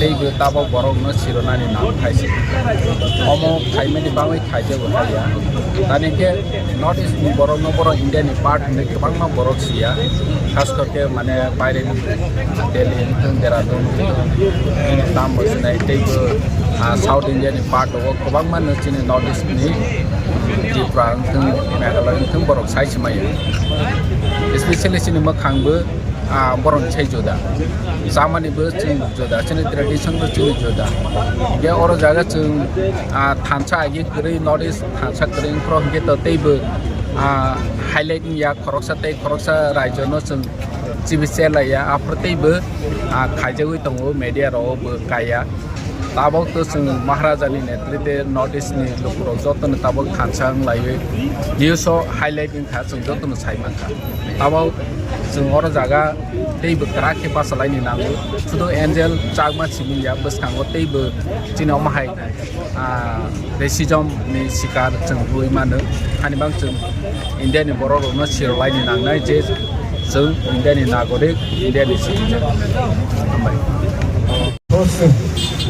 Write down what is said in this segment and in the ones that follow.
teibu tabo borok no sironani nam khaisi omo khaimani bangai khaije bo haya tani ke not is ni borok no borok India ni part ne bangma borok sia khas karke mane baire ni Delhi tung Dehradun ni tam bosnai teibu South India ni part o bangma no chini North East ni Tripura tung Meghalaya tung borok saisi mai especially chini makhangbo borong chai joda samani bo chung joda chini tradition bo chung joda ge oro jaga chung thansa agi gri North East thansa gri pro ge to teibo highlight ya khoroksa raijo no chung chibisela ya aprteibo khaijagui tongo media ro bo kaya tabok to chung Maharaja ni netrite North East ni lokro joton tabok thansa laiwe diuso highlight in kha chung joton saimang kha tabok जों और जागा तैबो कराखे पासलायनि नांगौ सुदो angel चागमा सिमिया बसखांगो तैबो जिनाव माहाय racism नि शिकार जों हुइ मानो खानिबां जों इंडिया नि बर'नो सिरलायनि नांनाय जे जों इंडिया नि नागरिक इंडिया नि सिटिजन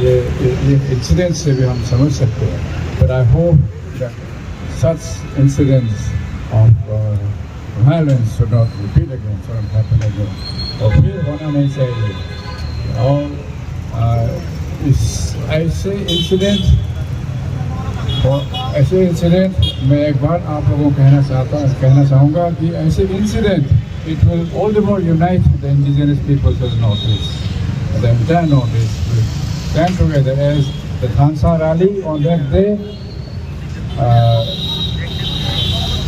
ये इंसिडेंट्स से भी हम समझ सकते हैं but I hope that such incidents of violence should not repeat again, should not happen again. और फिर होना नहीं चाहिए और इस ऐसे इंसिडेंट मैं एक बार आप लोगों को कहना चाहूँगा कि ऐसे incident it will all the more unite the indigenous peoples of the Northeast. The entire Northeast will stand together as the Thansa rally on that day.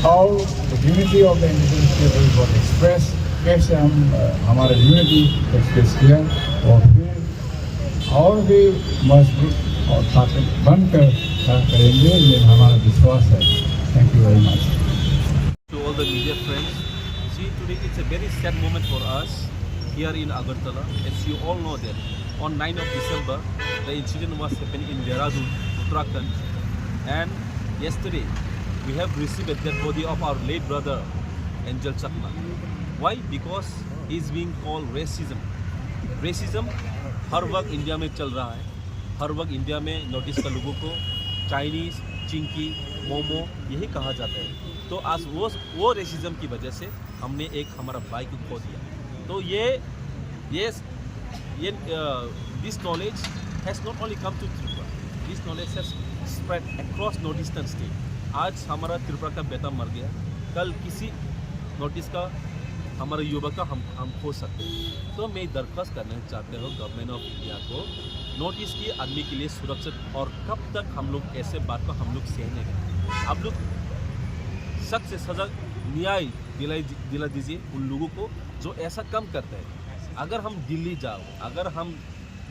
How the unity of the indigenous people was expressed, कैसे हम हमारा unity express किया और फिर और भी मजबूत और ताकत बनकर करेंगे ये हमारा विश्वास है. Thank you very much. To all the media friends, see today it's a very sad moment for us here in Agartala. As you all know that on 9th of December the incident was happening in Dehradun, Uttarakhand, and yesterday we have received a dead body of our late brother Angel Chakma. Why? Because he is being called racism. Racism हर वक्त India में चल रहा है. हर वक्त India में north east का लोगों को चाइनीज़, चिंकी, मोमो यही कहा जाता है. तो आज वो रेसिज्म की वजह से हमने एक हमारा भाई को खो दिया. तो ये this knowledge has not only come to Tripura. This knowledge has spread across northeastern state. आज हमारा त्रिपुरा का बेटा मर गया, कल किसी नॉर्थ ईस्ट का हमारा युवा का हम खो सकते हैं. तो मैं दरख्वास्त करना चाहते हो गवर्नमेंट ऑफ इंडिया को नॉर्थ ईस्ट की आदमी के लिए सुरक्षित और कब तक हम लोग ऐसे बात को हम लोग सहने का. आप लोग सख्त से सजा न्याय दिला दीजिए उन लोगों को जो ऐसा कम करते हैं. अगर हम दिल्ली जाओ, अगर हम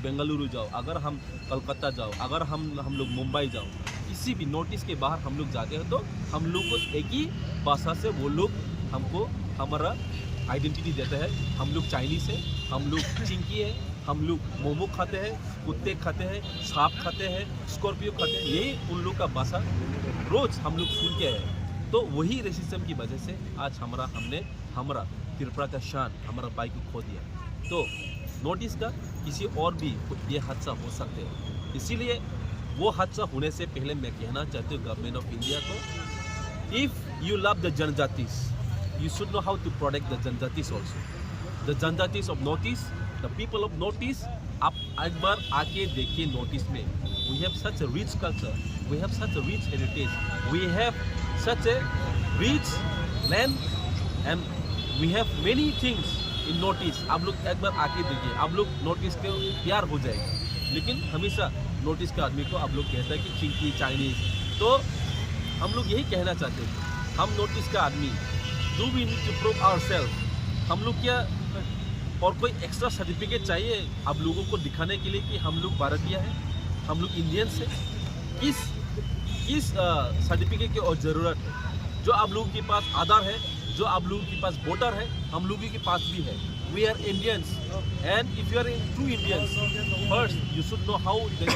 बेंगलुरु जाओ, अगर हम कलकत्ता जाओ, अगर हम लोग मुंबई जाओ, किसी भी नॉर्थ ईस्ट के बाहर हम लोग जाते हैं तो हम लोग को एक ही भाषा से वो लोग हमको हमारा आइडेंटिटी देते हैं. हम लोग चाइनीज़ है, हम लोग चिंकी है, हम लोग मोमो खाते हैं, कुत्ते खाते हैं, सांप खाते हैं, स्कॉर्पियो खाते हैं. यही उन लोग का भाषा रोज़ हम लोग सुन के हैं. तो वही रेसिज्म की वजह से आज हमने हमारा त्रिपुरा का शान हमारा भाई को खो दिया. तो नॉर्थ ईस्ट का किसी और भी ये हादसा हो सकते हैं. इसीलिए वो हादसा होने से पहले मैं कहना चाहती हूँ गवर्नमेंट ऑफ इंडिया को, इफ़ यू लव द जनजातिस, you should know how to protect the Janjatis also. The Janjatis of Northeast, the people of Northeast, आप एक बार आके देखिए Northeast में. We have such a rich culture, we have such a rich heritage, we have such a rich land, and we have many things in Northeast. आप लोग एक बार आके देखिए, आप लोग Northeast के प्यार हो जाएगा. लेकिन हमेशा Northeast के आदमी को आप लोग कहते हैं कि चिंकी, चाइनीज़. तो हम लोग यही कहना चाहते हैं, हम Northeast का आदमी Do we need to prove ourselves? हम लोग क्या और कोई एक्स्ट्रा सर्टिफिकेट चाहिए आप लोगों को दिखाने के लिए कि हम लोग भारतीय हैं, हम लोग इंडियंस हैं? किस सर्टिफिकेट की और ज़रूरत है? जो आप लोगों के पास आधार है, जो आप लोगों के पास वोटर है, हम लोगों के पास भी है. We are Indians, and if you are true Indians, first you should know how the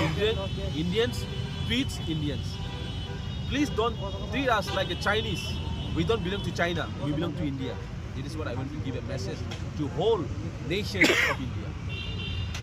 Indians treats Indians. Please don't treat us like a Chinese. We don't belong to China. We belong to India. This is what I want to give a message to whole nation of India.